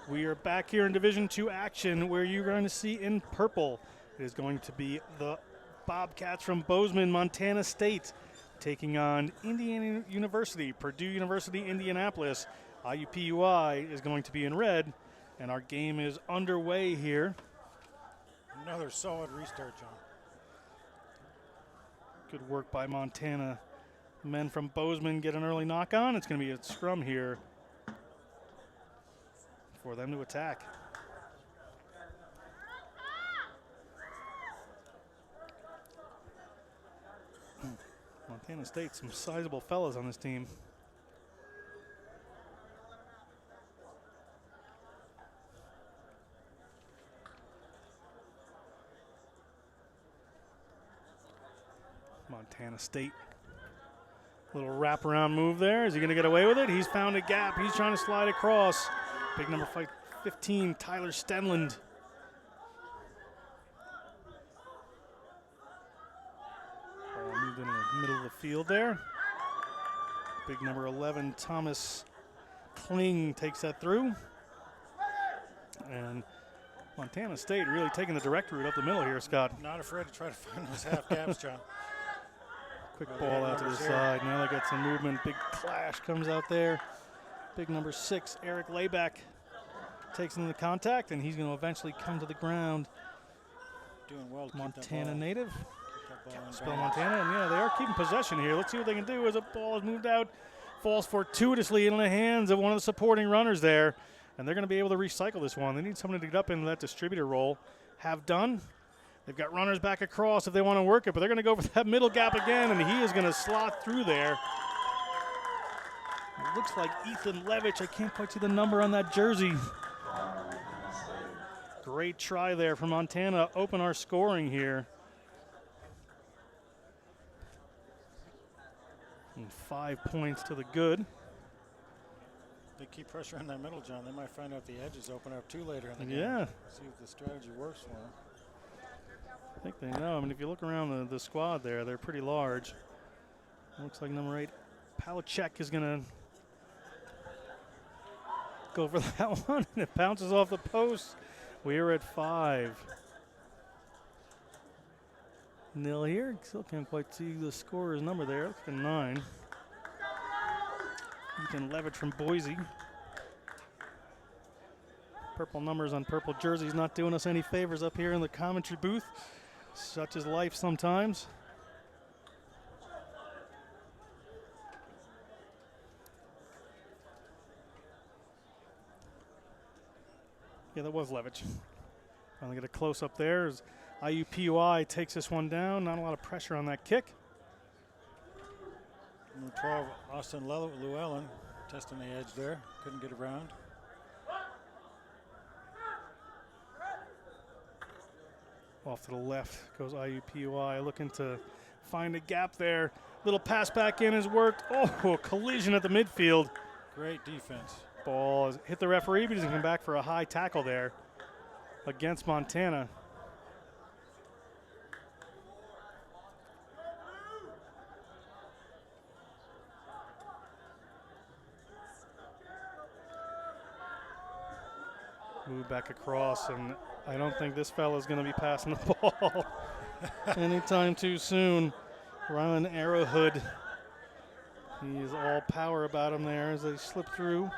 We are back here in Division II action where you're going to see in purple. It is going to be the Bobcats from Bozeman, Montana State, taking on Indiana University, Purdue University, Indianapolis. IUPUI is going to be in red, and our game is underway here. Another solid restart, John. Good work by Montana. Men from Bozeman get an early knock on. It's going to be a scrum here for them to attack. Montana State, some sizable fellas on this team. Montana State. Little wraparound move there. Is he going to get away with it? He's found a gap. He's trying to slide across. Big number 15, Tyler Stenland. Ball moved into the middle of the field there. Big number 11, Thomas Kling takes that through. And Montana State really taking the direct route up the middle here, Scott. Not afraid to try to find those half gaps, John. Quick ball out to the side. Now they got some movement. Big clash comes out there. Big number 6, Eric Layback, takes into the contact, and he's going to eventually come to the ground. Doing well. Montana native. Spell Montana, and yeah, they are keeping possession here. Let's see what they can do as a ball is moved out. Falls fortuitously into the hands of one of the supporting runners there, and they're going to be able to recycle this one. They need someone to get up into that distributor role. Have done. They've got runners back across if they want to work it, but they're going to go for that middle gap again, and he is going to slot through there. It looks like Ethan Levitch. I can't quite see the number on that jersey. Great try there from Montana. Open our scoring here. And 5 points to the good. They keep pressure on that middle, John. They might find out the edges open up too later in the game. Yeah. See if the strategy works for them. I think they know. I mean, if you look around the squad there, they're pretty large. Looks like number 8, Palachek, is going to go for that one, and it bounces off the post. We're at 5-0 here. Still can't quite see the scorer's number there. Looks like a 9. Ethan Levitt from Boise. Purple numbers on purple jerseys not doing us any favors up here in the commentary booth. Such is life sometimes. Yeah, that was Levitch. Finally get a close-up there as IUPUI takes this one down. Not a lot of pressure on that kick. Number 12, Austin Llewellyn, testing the edge there. Couldn't get around. Off to the left goes IUPUI, looking to find a gap there. Little pass back in has worked. Oh, a collision at the midfield. Great defense. Ball has hit the referee, but he's going to come back for a high tackle there against Montana. Move back across, and I don't think this fella's going to be passing the ball anytime too soon. Rylan Arrowhood. He is all power about him there as they slip through.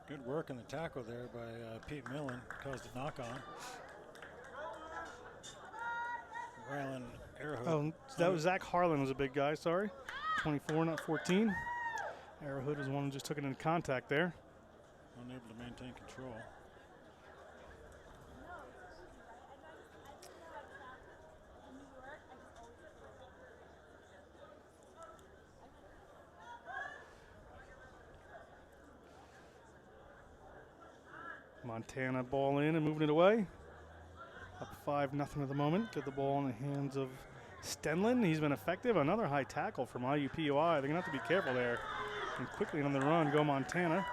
Good work in the tackle there by Pete Millen. Caused a knock on. Rylan Arrowhood. Oh, that was Zach Harlan was a big guy, sorry. 24, not 14. Arrowhood was one who just took it into contact there. Unable to maintain control. Montana ball in and moving it away. Up 5-0 at the moment. Get the ball in the hands of Stenland. He's been effective. Another high tackle from IUPUI. They're going to have to be careful there. And quickly on the run go Montana.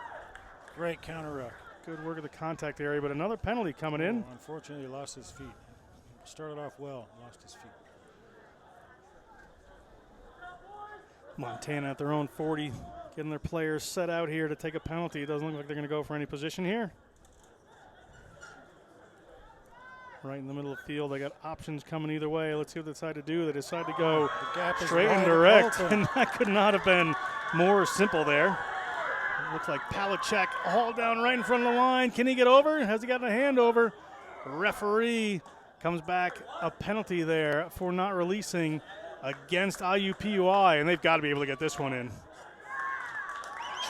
Great counter ruck. Good work at the contact area, but another penalty coming in. Unfortunately, he lost his feet. Started off well, lost his feet. Montana at their own 40, getting their players set out here to take a penalty. It doesn't look like they're going to go for any position here. Right in the middle of the field. They got options coming either way. Let's see what they decide to do. They decide to go straight and direct, and that could not have been more simple there. It looks like Palachek hauled down right in front of the line. Can he get over? Has he gotten a hand over? Referee comes back a penalty there for not releasing against IUPUI, and they've got to be able to get this one in.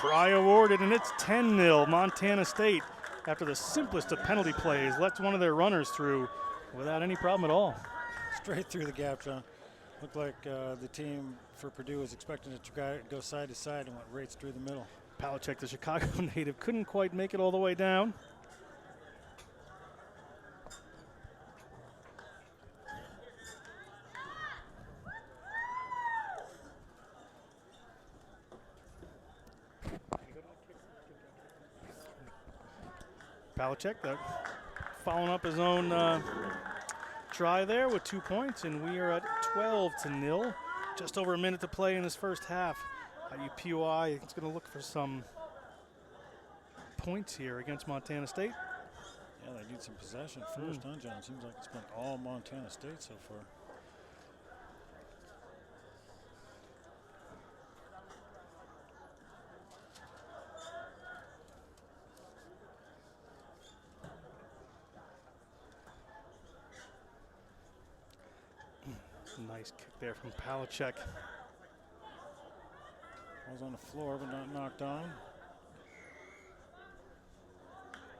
Try awarded, and it's 10-0 Montana State. After the simplest of penalty plays, lets one of their runners through without any problem at all. Straight through the gap, John. Looked like the team for Purdue was expecting it to go side to side and went right through the middle. Palachek, the Chicago native, couldn't quite make it all the way down. Palachek, following up his own try there with 2 points, and we are at 12-0. Just over a minute to play in this first half. IUPUI is going to look for some points here against Montana State. Yeah, they need some possession first, huh, John? Seems like it's been all Montana State so far. Nice kick there from Palachek. Was on the floor, but not knocked on.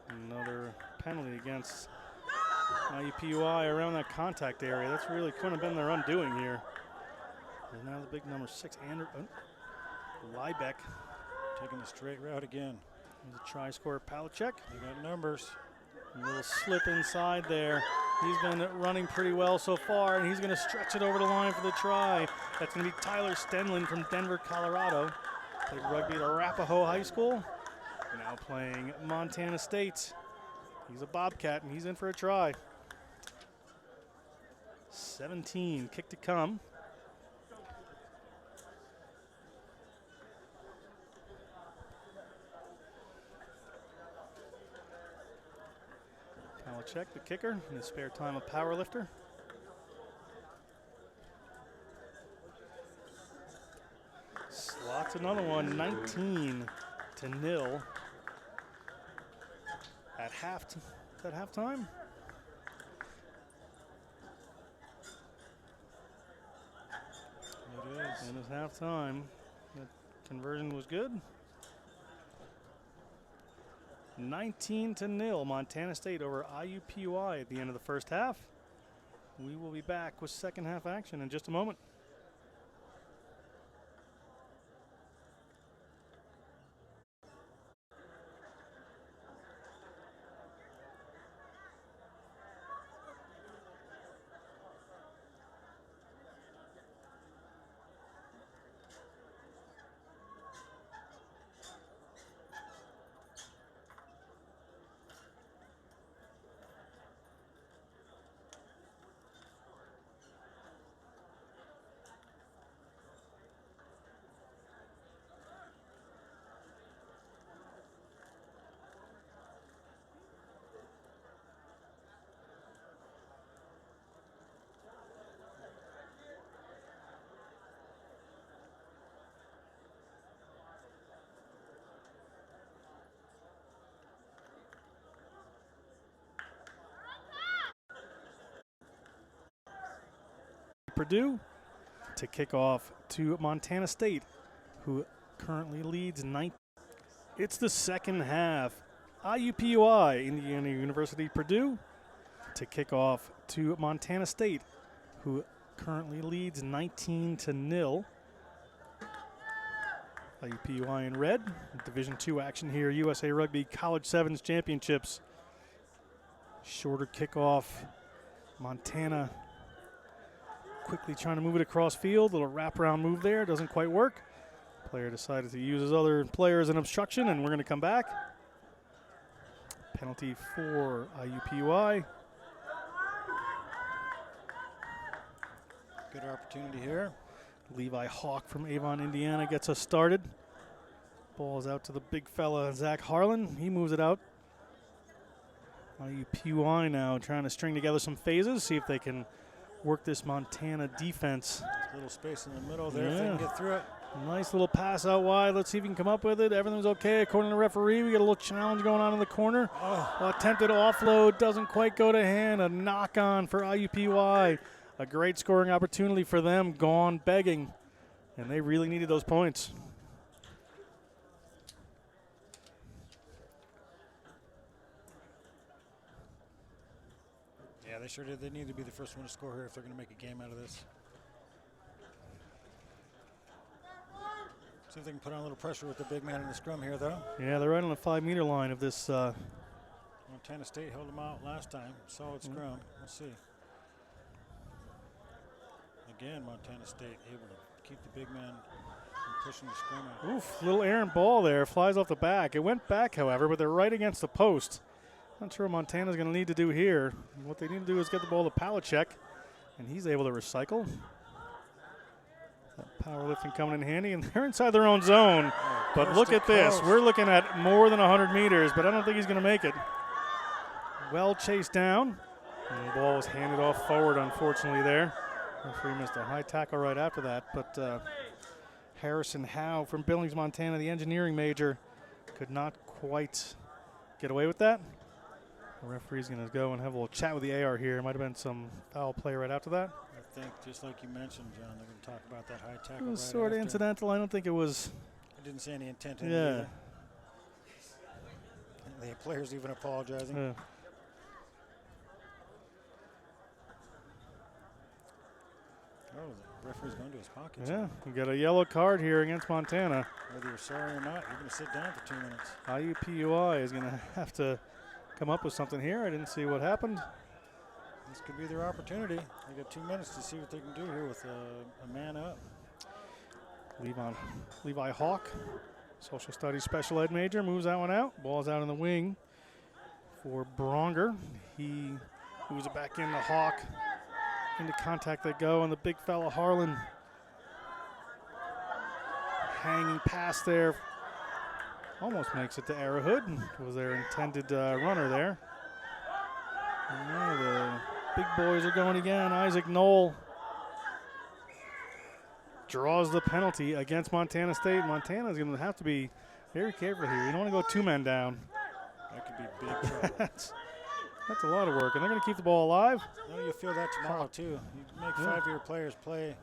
Another penalty against IUPUI around that contact area. That's really couldn't have been their undoing here. And now the big number 6, Liebeck. Taking the straight route again. The try scorer, Palachek. They got numbers. A little slip inside there. He's been running pretty well so far, and he's going to stretch it over the line for the try. That's going to be Tyler Stenlin from Denver, Colorado. Played rugby at Arapahoe High School. Now playing Montana State. He's a Bobcat, and he's in for a try. 17, kick to come. Palachek, the kicker, in his spare time, a power lifter. Slots another one, 19-0. At halftime? It is. It is halftime. The conversion was good. 19-0, Montana State over IUPUI at the end of the first half. We will be back with second half action in just a moment. Purdue to kick off to Montana State, who currently leads 9. It's the second half. IUPUI, Indiana University, Purdue to kick off to Montana State, who currently leads 19-0. IUPUI in red. Division II action here. USA Rugby College Sevens Championships. Shorter kickoff. Montana quickly trying to move it across field. Little wraparound move there. Doesn't quite work. Player decided to use his other player as an obstruction, and we're going to come back. Penalty for IUPUI. Good opportunity here. Levi Hawk from Avon, Indiana gets us started. Ball is out to the big fella, Zach Harlan. He moves it out. IUPUI now trying to string together some phases, see if they can work this Montana defense. A little space in the middle there if they can get through it. Nice little pass out wide. Let's see if he can come up with it. Everything's okay according to the referee. We got a little challenge going on in the corner. Attempted offload doesn't quite go to hand. A knock on for IUPUI. A great scoring opportunity for them. Gone begging. And they really needed those points. Yeah, they sure did. They need to be the first one to score here if they're going to make a game out of this. See if they can put on a little pressure with the big man in the scrum here, though. Yeah, they're right on the 5-meter line of this. Montana State held them out last time. Solid scrum. We'll see. Again, Montana State able to keep the big man from pushing the scrum out. Oof, little errant ball there. Flies off the back. It went back, however, but they're right against the post. Not sure what Montana's going to need to do here. What they need to do is get the ball to Palachek, and he's able to recycle. That powerlifting coming in handy, and they're inside their own zone. But look at this. We're looking at more than 100 meters, but I don't think he's going to make it. Well chased down, and the ball was handed off forward, unfortunately, there. Referee missed a high tackle right after that, but Harrison Howe from Billings, Montana, the engineering major, could not quite get away with that. The referee's going to go and have a little chat with the AR here. Might have been some foul play right after that. I think, just like you mentioned, John, they're going to talk about that high tackle. It was right sort of after. incidental. I don't think it was. I didn't see any intent in it Yeah. either. The players even apologizing. Oh, the referee's going to his pocket. Yeah, we got a yellow card here against Montana. Whether you're sorry or not, you're going to sit down for 2 minutes. IUPUI is going to have to come up with something here. I didn't see what happened. This could be their opportunity. They got 2 minutes to see what they can do here with a man up. Levi Hawk, social studies special ed major, moves that one out. Ball's out in the wing for Bronger. He moves it back into Hawk. Into contact they go, and the big fella Harlan hanging past there. Almost makes it to Arrowhead. Was their intended runner there. And now the big boys are going again. Isaac Knoll draws the penalty against Montana State. Montana's going to have to be very careful here. You don't want to go 2 men down. That could be big trouble. That's a lot of work, and they're going to keep the ball alive. No, you'll feel that tomorrow, too. You make 5-year players play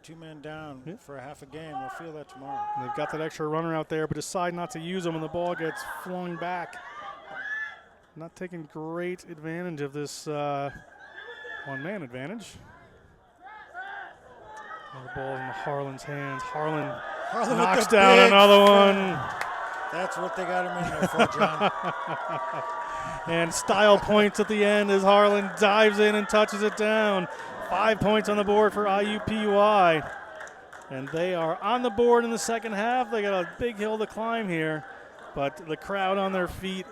2 men down for a half a game. They'll feel that tomorrow. And they've got that extra runner out there, but decide not to use them, and the ball gets flung back. Not taking great advantage of this one-man advantage. And the ball's in Harlan's hands. Harlan knocks down another one. That's what they got him in there for, John. And style points at the end as Harlan dives in and touches it down. 5 points on the board for IUPUI. And they are on the board in the second half. They got a big hill to climb here, but the crowd on their feet.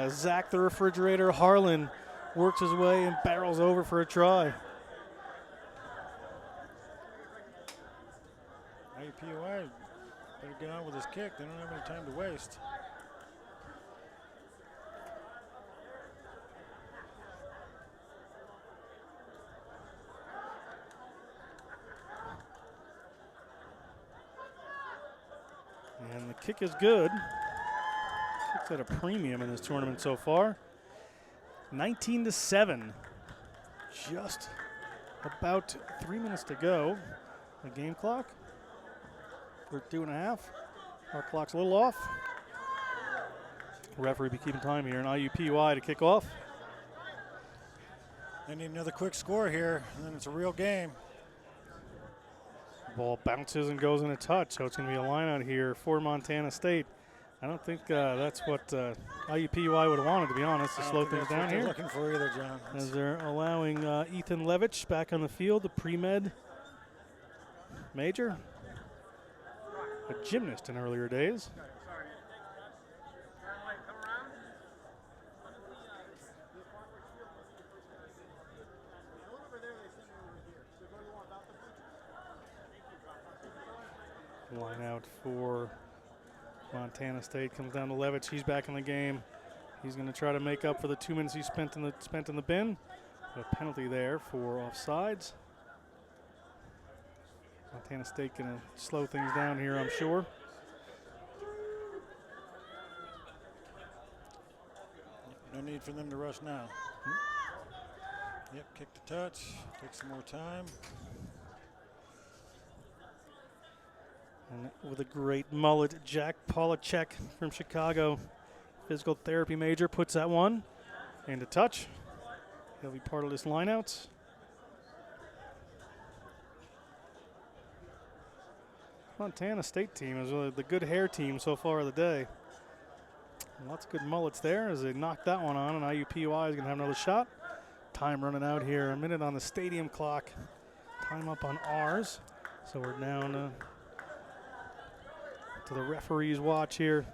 Zach the Refrigerator Harlan works his way and barrels over for a try. IUPUI better get on with his kick. They don't have any time to waste. And the kick is good. Kick's at a premium in this tournament so far. 19-7. Just about 3 minutes to go. The game clock. We're 2.5. Our clock's a little off. Referee be keeping time here, and IUPUI to kick off. They need another quick score here, and then it's a real game. Ball bounces and goes in a touch, so it's going to be a line out here for Montana State. I don't think that's what IUPUI would have wanted, to be honest, to slow things down here. Looking for either, John. As they're allowing Ethan Levitch back on the field, the pre-med major, a gymnast in earlier days. Line out for Montana State comes down to Levitch. He's back in the game. He's going to try to make up for the 2 minutes he spent in the bin. A penalty there for offsides. Montana State going to slow things down here, I'm sure. No need for them to rush now. Yep, kick the touch. Take some more time. And with a great mullet, Jack Polachek from Chicago, physical therapy major, puts that one into touch. He'll be part of this lineouts. Montana State team is really the good hair team so far of the day. Lots of good mullets there as they knock that one on, and IUPUI is going to have another shot. Time running out here, a minute on the stadium clock. Time up on ours. So we're down to the referee's watch here.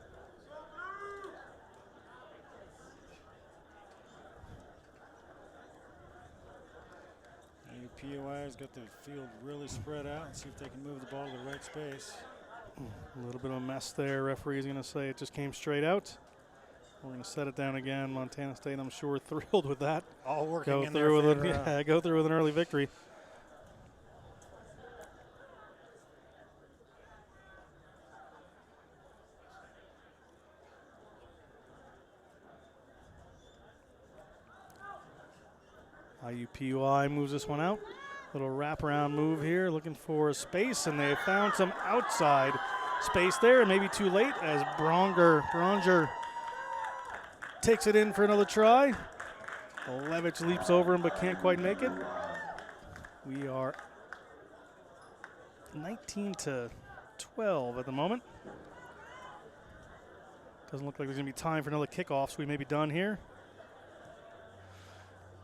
IUPUI has got the field really spread out and see if they can move the ball to the right space. A little bit of a mess there. Referee's going to say it just came straight out. We're going to set it down again. Montana State, I'm sure, thrilled with that. All working Go in through their with favor. go through with an early victory. IUPUI moves this one out. Little wraparound move here, looking for a space, and they found some outside space there. Maybe too late as Bronger takes it in for another try. Levitch leaps over him but can't quite make it. We are 19-12 at the moment. Doesn't look like there's going to be time for another kickoff, so we may be done here.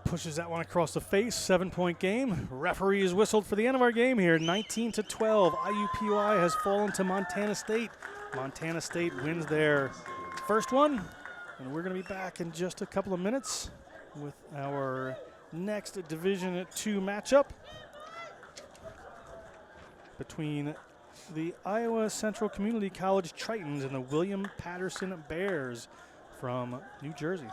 Pushes that one across the face, 7-point game. Referee is whistled for the end of our game here, 19-12. IUPUI has fallen to Montana State. Montana State wins their first one, and we're going to be back in just a couple of minutes with our next Division II matchup between the Iowa Central Community College Tritons and the William Patterson Bears from New Jersey.